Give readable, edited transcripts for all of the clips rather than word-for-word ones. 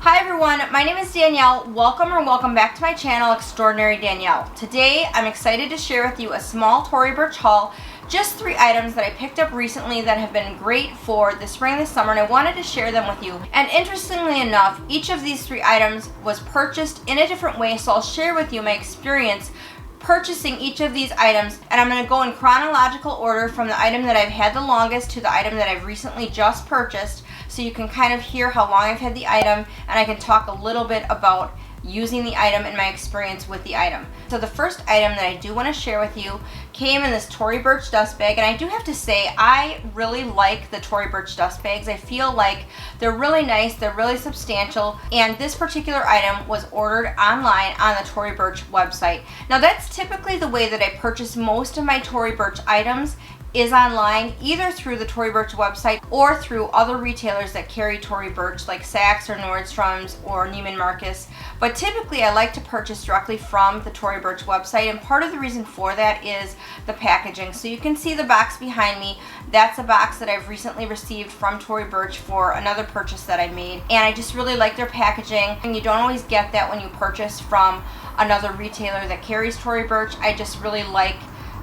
Hi everyone, my name is Danielle. Welcome back to my channel, Extraordinary Danielle. Today I'm excited to share with you a small Tory Burch haul. Just 3 items that I picked up recently that have been great for the spring and the summer, and I wanted to share them with you. And interestingly enough, each of these 3 items was purchased in a different way, so I'll share with you my experience purchasing each of these items, and I'm going to go in chronological order from the item that I've had the longest to the item that I've recently just purchased, so you can kind of hear how long I've had the item, and I can talk a little bit about using the item and my experience with the item. So the first item that I do want to share with you came in this Tory Burch dust bag, and I do have to say I really like the Tory Burch dust bags. I feel like they're really nice, they're really substantial, and this particular item was ordered online on the Tory Burch website. Now that's typically the way that I purchase most of my Tory Burch items, is online, either through the Tory Burch website or through other retailers that carry Tory Burch like Saks or Nordstrom's or Neiman Marcus. But typically I like to purchase directly from the Tory Burch website, and part of the reason for that is the packaging. So you can see the box behind me. That's a box that I've recently received from Tory Burch for another purchase that I made, and I just really like their packaging, and you don't always get that when you purchase from another retailer that carries Tory Burch. I just really like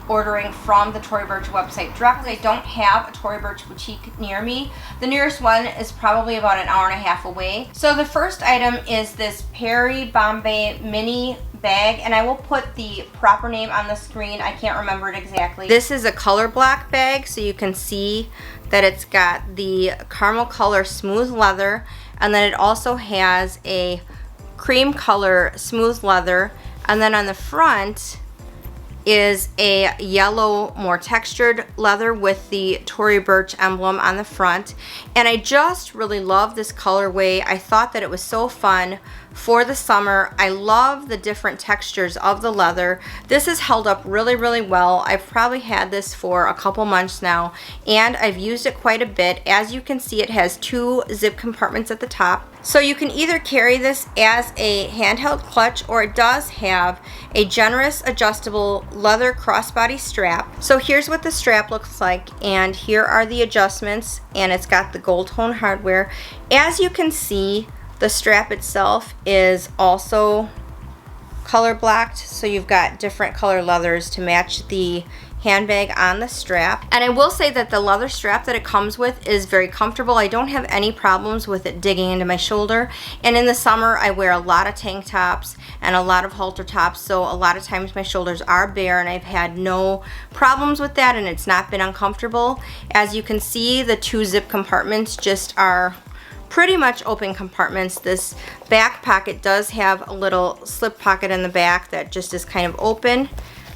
ordering from the Tory Burch website directly. I don't have a Tory Burch boutique near me. The nearest one is probably about an hour and a half away. So the first item is this Perry Bombay mini bag, and I will put the proper name on the screen. I can't remember it exactly. This is a color block bag, so you can see that it's got the caramel color smooth leather, and then it also has a cream color smooth leather, and then on the front is a yellow, more textured leather with the Tory Burch emblem on the front. And I just really love this colorway. I thought that it was so fun for the summer. I love the different textures of the leather. This has held up really, really well. I've probably had this for a couple months now, and I've used it quite a bit. As you can see, it has 2 zip compartments at the top. So you can either carry this as a handheld clutch, or it does have a generous adjustable leather crossbody strap. So here's what the strap looks like, and here are the adjustments, and it's got the gold tone hardware. As you can see, the strap itself is also color blocked, so you've got different color leathers to match the handbag on the strap. And I will say that the leather strap that it comes with is very comfortable. I don't have any problems with it digging into my shoulder. And in the summer I wear a lot of tank tops and a lot of halter tops, so a lot of times my shoulders are bare, and I've had no problems with that, and it's not been uncomfortable. As you can see, the 2 zip compartments just are pretty much open compartments. This back pocket does have a little slip pocket in the back that just is kind of open,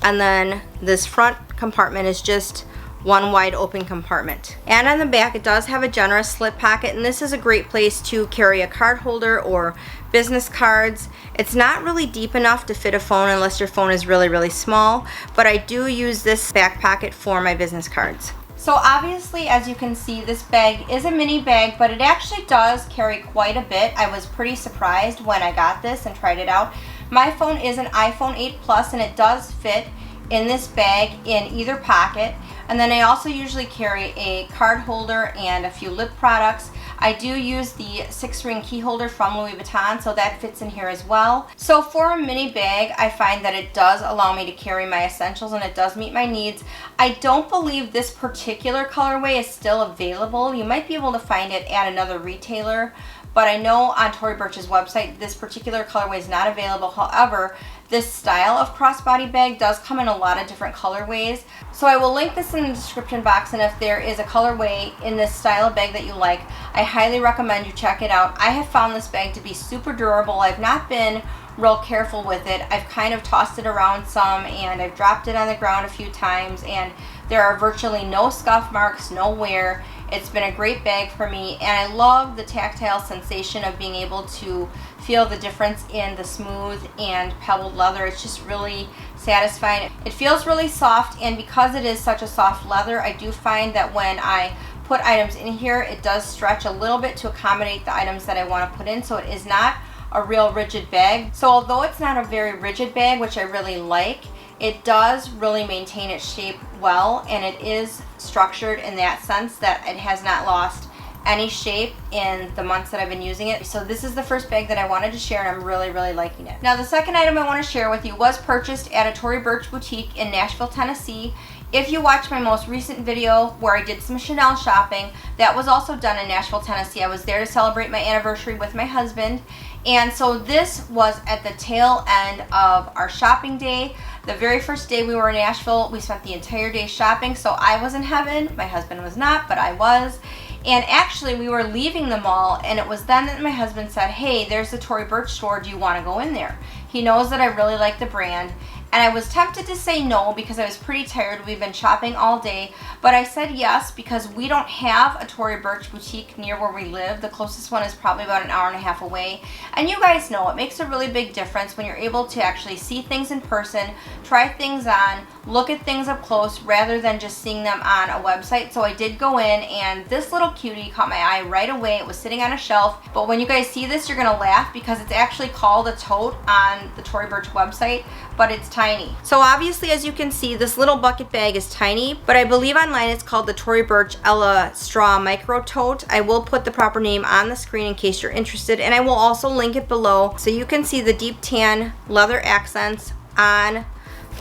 and then this front compartment is just one wide open compartment. And on the back it does have a generous slip pocket, and this is a great place to carry a card holder or business cards. It's not really deep enough to fit a phone unless your phone is really, really small, but I do use this back pocket for my business cards. So obviously, as you can see, this bag is a mini bag, but it actually does carry quite a bit. I was pretty surprised when I got this and tried it out. My phone is an iPhone 8 Plus, and it does fit in this bag in either pocket. And then I also usually carry a card holder and a few lip products. I do use the 6-ring key holder from Louis Vuitton, so that fits in here as well. So for a mini bag, I find that it does allow me to carry my essentials, and it does meet my needs. I don't believe this particular colorway is still available. You might be able to find it at another retailer, but I know on Tory Burch's website this particular colorway is not available. However, this style of crossbody bag does come in a lot of different colorways. So I will link this in the description box, and if there is a colorway in this style of bag that you like, I highly recommend you check it out. I have found this bag to be super durable. I've not been real careful with it. I've kind of tossed it around some, and I've dropped it on the ground a few times, and there are virtually no scuff marks, no wear. It's been a great bag for me, and I love the tactile sensation of being able to feel the difference in the smooth and pebbled leather. It's just really satisfying. It feels really soft, and because it is such a soft leather, I do find that when I put items in here, it does stretch a little bit to accommodate the items that I want to put in, so it is not a real rigid bag. So although it's not a very rigid bag, which I really like, it does really maintain its shape well, and it is structured in that sense that it has not lost any shape in the months that I've been using it. So this is the first bag that I wanted to share, and I'm really, really liking it. Now the second item I want to share with you was purchased at a Tory Burch boutique in Nashville, Tennessee. If you watched my most recent video where I did some Chanel shopping, that was also done in Nashville, Tennessee. I was there to celebrate my anniversary with my husband. And so this was at the tail end of our shopping day. The very first day we were in Nashville, we spent the entire day shopping. So I was in heaven. My husband was not, but I was. And actually we were leaving the mall, and it was then that my husband said, hey, there's the Tory Burch store. Do you want to go in there? He knows that I really like the brand. And I was tempted to say no because I was pretty tired. We've been shopping all day. But I said yes because we don't have a Tory Burch boutique near where we live. The closest one is probably about an hour and a half away. And you guys know it makes a really big difference when you're able to actually see things in person, try things on, look at things up close rather than just seeing them on a website. So I did go in, and this little cutie caught my eye right away. It was sitting on a shelf. But when you guys see this, you're going to laugh because it's actually called a tote on the Tory Burch website, but it's tiny. So obviously, as you can see, this little bucket bag is tiny, but I believe online it's called the Tory Burch Ella Straw Micro Tote. I will put the proper name on the screen in case you're interested, and I will also link it below so you can see the deep tan leather accents on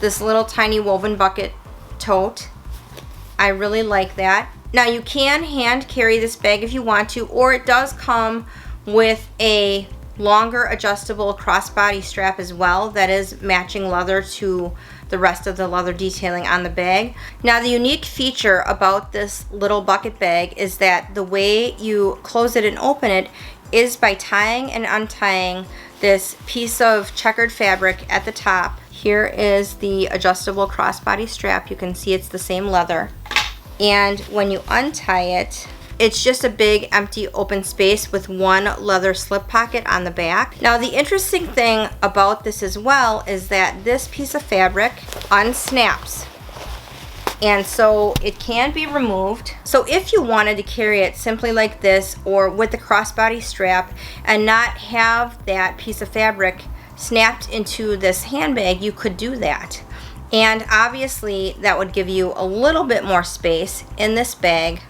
this little tiny woven bucket tote. I really like that. Now you can hand carry this bag if you want to, or it does come with a longer adjustable crossbody strap as well that is matching leather to the rest of the leather detailing on the bag. Now the unique feature about this little bucket bag is that the way you close it and open it is by tying and untying this piece of checkered fabric at the top. Here is the adjustable crossbody strap. You can see it's the same leather. And when you untie it, it's just a big empty open space with one leather slip pocket on the back. Now the interesting thing about this as well is that this piece of fabric unsnaps, and so it can be removed. So if you wanted to carry it simply like this or with the crossbody strap and not have that piece of fabric snapped into this handbag, you could do that. And obviously that would give you a little bit more space in this bag.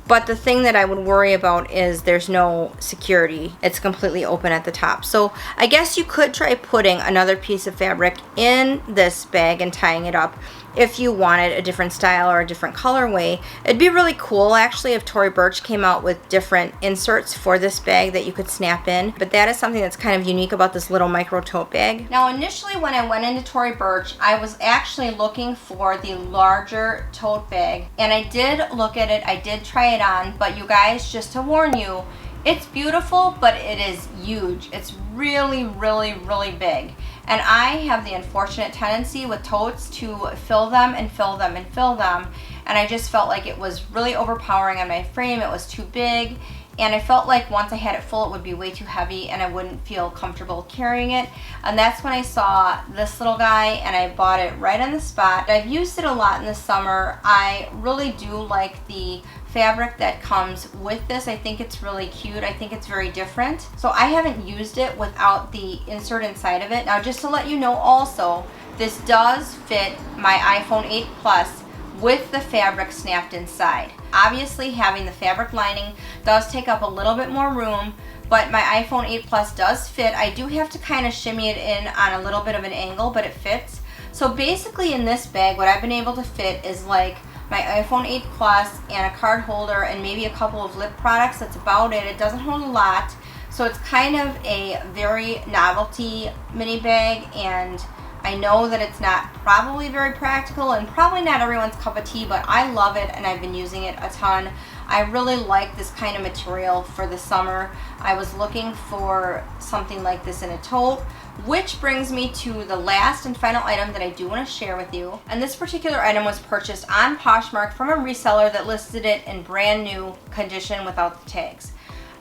But the thing that I would worry about is there's no security. It's completely open at the top. So I guess you could try putting another piece of fabric in this bag and tying it up if you wanted a different style or a different colorway. It'd be really cool actually if Tory Burch came out with different inserts for this bag that you could snap in. But that is something that's kind of unique about this little micro tote bag. Now initially when I went into Tory Burch, I was actually looking for the larger tote bag. And I did look at it, I did try it on, but you guys, just to warn you, it's beautiful, but it is huge. It's really, really, really big. And I have the unfortunate tendency with totes to fill them and fill them and fill them. And I just felt like it was really overpowering on my frame. It was too big. And I felt like once I had it full, it would be way too heavy and I wouldn't feel comfortable carrying it. And that's when I saw this little guy and I bought it right on the spot. I've used it a lot in the summer. I really do like the fabric that comes with this. I think it's really cute. I think it's very different. So I haven't used it without the insert inside of it. Now just to let you know also, this does fit my iPhone 8 Plus with the fabric snapped inside. Obviously having the fabric lining does take up a little bit more room, but my iPhone 8 Plus does fit. I do have to kind of shimmy it in on a little bit of an angle, but it fits. So basically in this bag, what I've been able to fit is like my iPhone 8 Plus and a card holder and maybe a couple of lip products. That's about it. It doesn't hold a lot. So it's kind of a very novelty mini bag, and I know that it's not probably very practical and probably not everyone's cup of tea, but I love it and I've been using it a ton. I really like this kind of material for the summer. I was looking for something like this in a tote, which brings me to the last and final item that I do want to share with you. And this particular item was purchased on Poshmark from a reseller that listed it in brand new condition without the tags.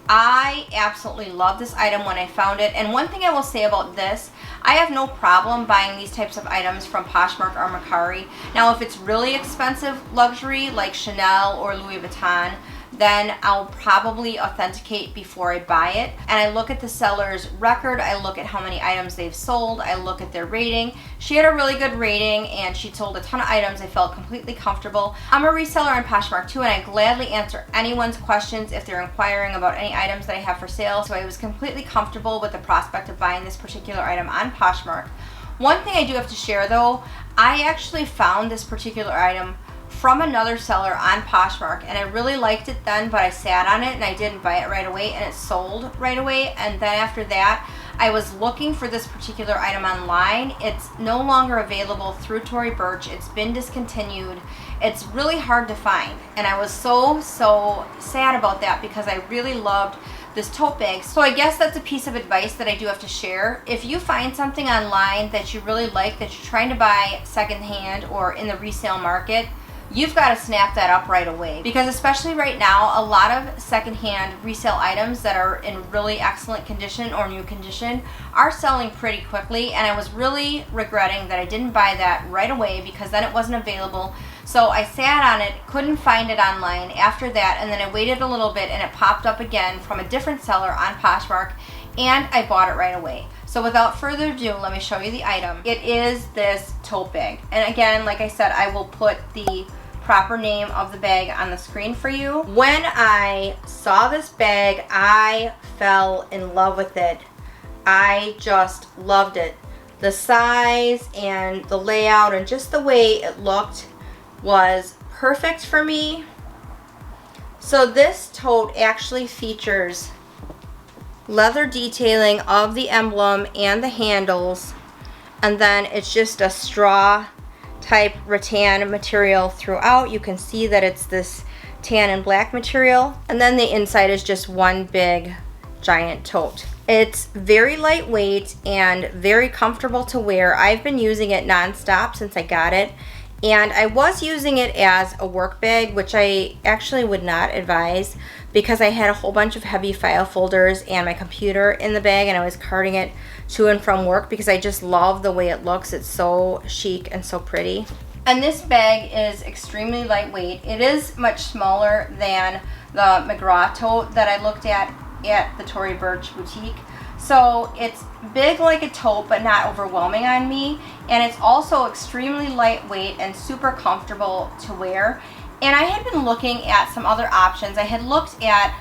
I absolutely love this item when I found it, and one thing I will say about this, I have no problem buying these types of items from Poshmark or Mercari. Now if it's really expensive luxury like Chanel or Louis Vuitton, then I'll probably authenticate before I buy it. And I look at the seller's record, I look at how many items they've sold, I look at their rating. She had a really good rating and she sold a ton of items. I felt completely comfortable. I'm a reseller on Poshmark too, and I gladly answer anyone's questions if they're inquiring about any items that I have for sale. So I was completely comfortable with the prospect of buying this particular item on Poshmark. One thing I do have to share though, I actually found this particular item from another seller on Poshmark, and I really liked it then, but I sat on it and I didn't buy it right away, and it sold right away. And then after that, I was looking for this particular item online. It's no longer available through Tory Burch. It's been discontinued. It's really hard to find, and I was so sad about that because I really loved this tote bag. So I guess that's a piece of advice that I do have to share. If you find something online that you really like, that you're trying to buy secondhand or in the resale market, you've got to snap that up right away, because especially right now, a lot of secondhand resale items that are in really excellent condition or new condition are selling pretty quickly, and I was really regretting that I didn't buy that right away because then it wasn't available. So I sat on it, couldn't find it online after that, and then I waited a little bit and it popped up again from a different seller on Poshmark, and I bought it right away. So without further ado, let me show you the item. It is this tote bag. And again, like I said, I will put the proper name of the bag on the screen for you. When I saw this bag, I fell in love with it. I just loved it. The size and the layout and just the way it looked was perfect for me. So this tote actually features leather detailing of the emblem and the handles, and then it's just a straw type rattan material throughout. You can see that it's this tan and black material, and then the inside is just one big giant tote. It's very lightweight and very comfortable to wear. I've been using it nonstop since I got it, and I was using it as a work bag, which I actually would not advise because I had a whole bunch of heavy file folders and my computer in the bag, and I was carting it to and from work because I just love the way it looks. It's so chic and so pretty. And this bag is extremely lightweight. It is much smaller than the McGraw tote that I looked at the Tory Burch boutique. So it's big like a tote, but not overwhelming on me. And it's also extremely lightweight and super comfortable to wear. And I had been looking at some other options. I had looked at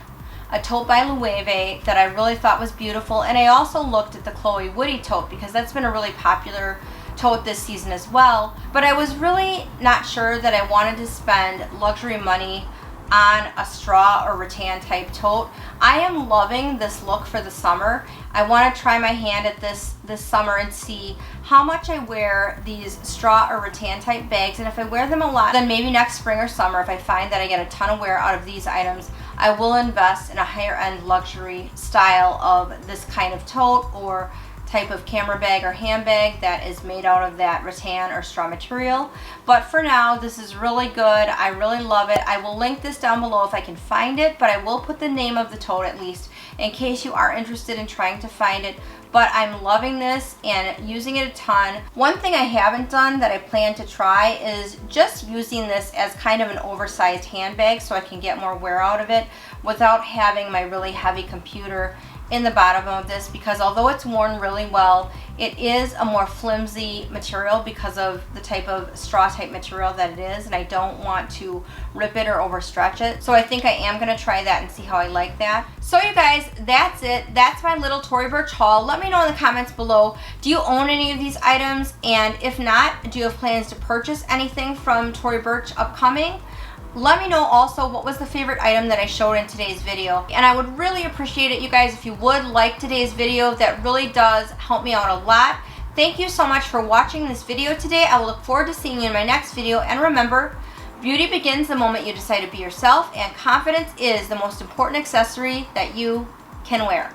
a tote by Loewe that I really thought was beautiful. And I also looked at the Chloe Woody tote because that's been a really popular tote this season as well. But I was really not sure that I wanted to spend luxury money on a straw or rattan type tote. I am loving this look for the summer. I want to try my hand at this summer and see how much I wear these straw or rattan type bags, and if I wear them a lot, then maybe next spring or summer, if I find that I get a ton of wear out of these items, I will invest in a higher end luxury style of this kind of tote or type of camera bag or handbag that is made out of that rattan or straw material. But for now, this is really good. I really love it. I will link this down below if I can find it, but I will put the name of the tote at least in case you are interested in trying to find it. But I'm loving this and using it a ton. One thing I haven't done that I plan to try is just using this as kind of an oversized handbag so I can get more wear out of it without having my really heavy computer in the bottom of this, because although it's worn really well, it is a more flimsy material because of the type of straw type material that it is, and I don't want to rip it or overstretch it. So I think I am going to try that and see how I like that. So you guys, that's it. That's my little Tory Burch haul. Let me know in the comments below, do you own any of these items? And if not, do you have plans to purchase anything from Tory Burch upcoming? Let me know also what was the favorite item that I showed in today's video. And I would really appreciate it, you guys, if you would like today's video. That really does help me out a lot. Thank you so much for watching this video today. I will look forward to seeing you in my next video. And remember, beauty begins the moment you decide to be yourself, and confidence is the most important accessory that you can wear.